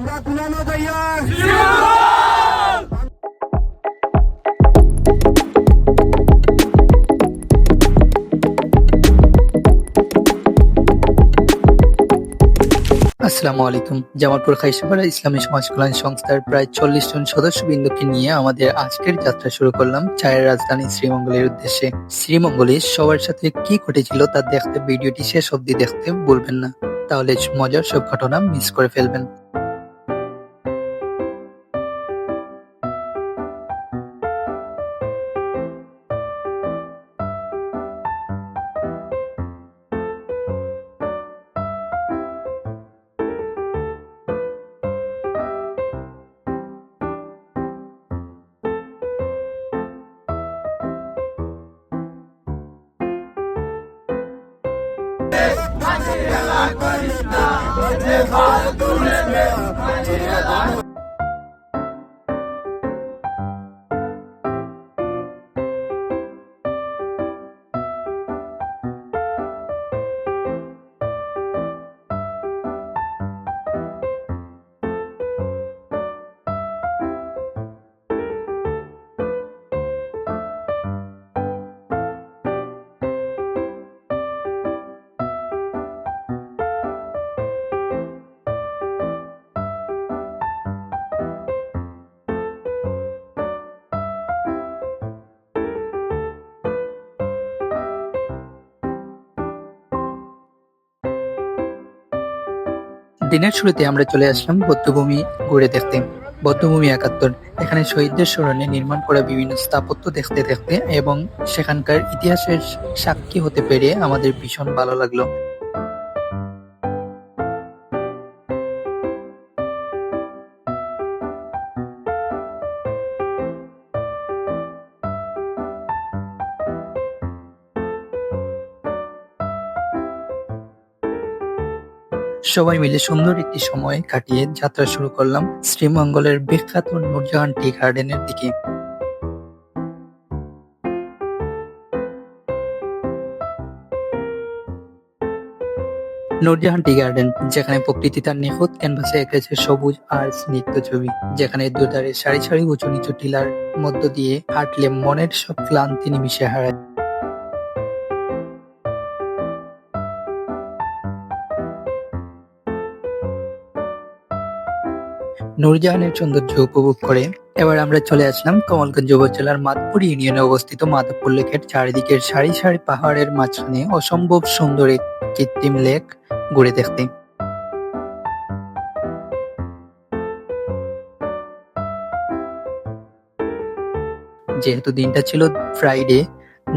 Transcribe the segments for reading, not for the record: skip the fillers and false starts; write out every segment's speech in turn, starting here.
আসসালামু আলাইকুম। জামালপুর খাইশপাড়া ইসলামী সমাজ কল্যাণ সংস্থার প্রায় ৪০ জন সদস্যবৃন্দকে নিয়ে আমাদের আজকের যাত্রা শুরু করলাম চায়ের রাজধানী শ্রীমঙ্গলের উদ্দেশ্যে। শ্রীমঙ্গলে সবার সাথে কি ঘটেছিল তা দেখতে ভিডিওটি শেষ অবধি দেখতে ভুলবেন না, তাহলে মজার সব ঘটনা মিস করে ফেলবেন। দিনের শুরুতে আমরা চলে আসলাম বৌদ্ধভূমি ঘুরে দেখতে। বৌদ্ধভূমি ৭১, এখানে শহীদদের স্মরণে নির্মাণ করা বিভিন্ন স্থাপত্য দেখতে দেখতে এবং সেখানকার ইতিহাসের সাক্ষী হতে পেরে আমাদের ভীষণ ভালো লাগলো। সবাই মিলে সুন্দর একটি সময় কাটিয়ে যাত্রা শুরু করলাম শ্রীমঙ্গলের বিখ্যাত নূরজাহান টি গার্ডেনের দিকে। নূরজাহান টি গার্ডেন, যেখানে প্রকৃতি তার নিখুঁত ক্যানভাসে এঁকেছে সবুজ আর স্নিগ্ধ ছবি, যেখানে দুধারে সারি সারি উঁচু নিচু টিলার মধ্য দিয়ে হাঁটলে মনের সব ক্লান্তি নিমিষে হারায়। নূরজাহানের সৌন্দর্য উপভোগ করে এবার আমরা চলে আসলাম কমলগঞ্জ উপজেলার মাধবপুর ইউনিয়নে অবস্থিত মাধবপুর লেকের চারিদিকের সারি সারি পাহাড়ের মাঝখানে অসম্ভব সুন্দর এক কৃত্রিম লেক ঘুরে দেখতে। যেহেতু দিনটা ছিল ফ্রাইডে,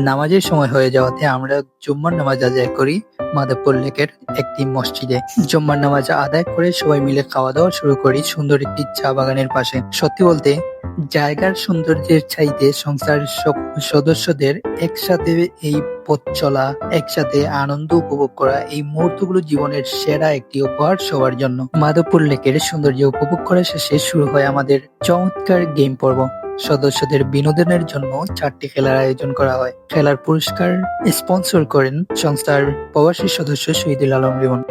নামাজের সময় হয়ে যাওয়াতে আমরা জুম্মার নামাজ আদায় করি মাধবপুর লেকের একটি মসজিদে। জুম্মার নামাজ আদায় করে সবাই মিলে খাওয়া দাওয়া শুরু করি সুন্দর একটি চা বাগানের পাশে। সত্যি বলতে জায়গার সৌন্দর্যের চাইতে সংস্থার সদস্যদের একসাথে এই পথ চলা, একসাথে আনন্দ উপভোগ করা, এই মুহূর্তগুলো জীবনের সেরা একটি উপহার সবার জন্য। মাধবপুর লেকের সৌন্দর্য উপভোগ করা শেষে শুরু হয় আমাদের চমৎকার গেম পর্ব। সদস্যদের বিনোদনের জন্য 4টি খেলার আয়োজন করা হয়। খেলার পুরস্কার স্পন্সর করেন সংস্থার প্রবাসী সদস্য শহীদুল আলম রিমন।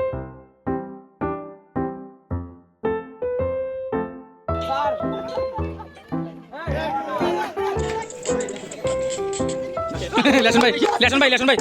লেসন ভাই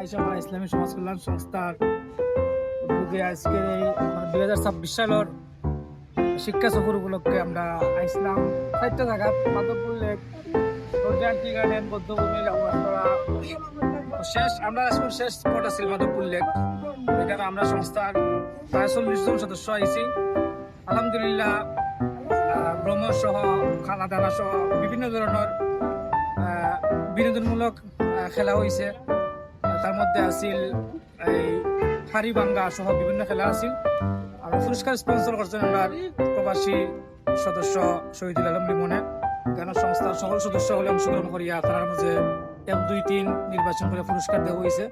আইসা মারা ইসলামী সমাজ কল্যাণ সংস্থার উদ্যোগে আজকের এই 2026 সালের শিক্ষা সফর উপলক্ষে আমরা আইসলাম 4টা জায়গা মাধবপুর লেক, রোজান টি গার্ডেন, বৌদ্ধভূমি, লাউয়াছড়া। আমরা এখন শেষ স্পট আছে মাধবপুর লেক। এখানে আমরা সংস্থার প্রায় 40 জন সদস্য আইছি। আলহামদুলিল্লাহ ভ্রমণ সহ খানা দানা সহ বিভিন্ন ধরনের বিনোদনমূলক খেলা হয়েছে। তার মধ্যে আছিল এই হাড়ি ভাঙ্গা সহ বিভিন্ন খেলা আছিল। আর পুরস্কার স্পন্সর করছেন আমরা প্রবাসী সদস্য শহীদুল আলম লিমনে। কেন সংস্থার সকল সদস্য হলে অংশগ্রহণ করিয়া তার মাঝে 1, 2, 3 নির্বাচন করে পুরস্কার দেওয়া হয়েছে।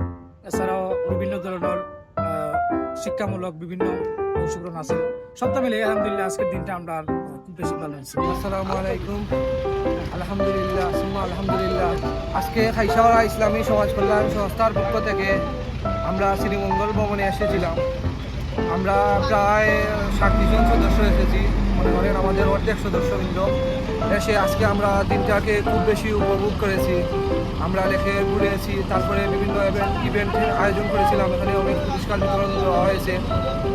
এছাড়াও বিভিন্ন ধরনের শিক্ষামূলক বিভিন্ন অংশগ্রহণ আছে। সবটা মিলে আলহামদুলিল্লাহ আজকের দিনটা আমরা খুব বেশি ভালো হয়েছে। আসসালামু আলাইকুম। আলহামদুলিল্লাহ সুম্মা আলহামদুলিল্লাহ। আজকে খাইসাওয়ারা ইসলামী সমাজ কল্যাণ সংস্থার পক্ষ থেকে আমরা শ্রীমঙ্গল ভবনে এসেছিলাম। আমরা প্রায় 60 জন সদস্য এসেছি। মনে করেন আমাদের অর্ধেক সদস্যবৃন্দ এসে আজকে আমরা দিনটাকে খুব বেশি উপভোগ করেছি। আমরা লেখে ঘুরেছি, তারপরে বিভিন্ন ইভেন্টের আয়োজন করেছিলাম। এখানে অনেক পুরস্কার বিতরণ দেওয়া হয়েছে।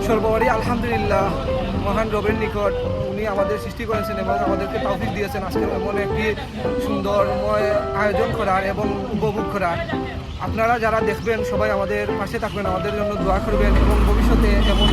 সর্বোপরি আলহামদুলিল্লাহ মহান রবের নিকট উনি আমাদের সৃষ্টি করেছেন এবং আমাদেরকে তৌফিক দিয়েছেন আজকে এমন একটি সুন্দরময় আয়োজন করার এবং উপভোগ করার। আপনারা যারা দেখবেন সবাই আমাদের পাশে থাকবেন, আমাদের জন্য দোয়া করবেন এবং ভবিষ্যতে এমন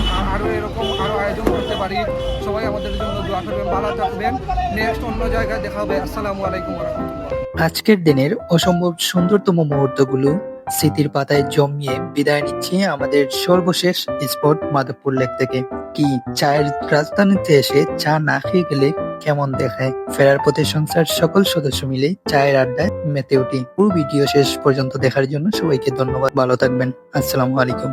এরকম আয়োজন করতে পারি। সবাই আমাদের জন্য দোয়া করবেন, ভালো থাকবেন। নেক্সট অন্য জায়গায় দেখা হবে। আসসালামু আলাইকুম ওয়া রাহমাতুল্লাহ। আজকের দিনের অসম্ভব সুন্দরতম মুহূর্তগুলো স্মৃতির পাতায় জমিয়ে বিদায় নিচ্ছি আমাদের সর্বশেষ স্পট মাধবপুর লেক থেকে। কি চায়ের রাজধানীতে এসে চা না খেয়ে গেলে কেমন দেখায়? ফেরার পথে সংসার সকল সদস্য মিলে চায়ের আড্ডায় মেতে উঠি। পুরো ভিডিও শেষ পর্যন্ত দেখার জন্য সবাইকে ধন্যবাদ। ভালো থাকবেন। আসসালামু আলাইকুম।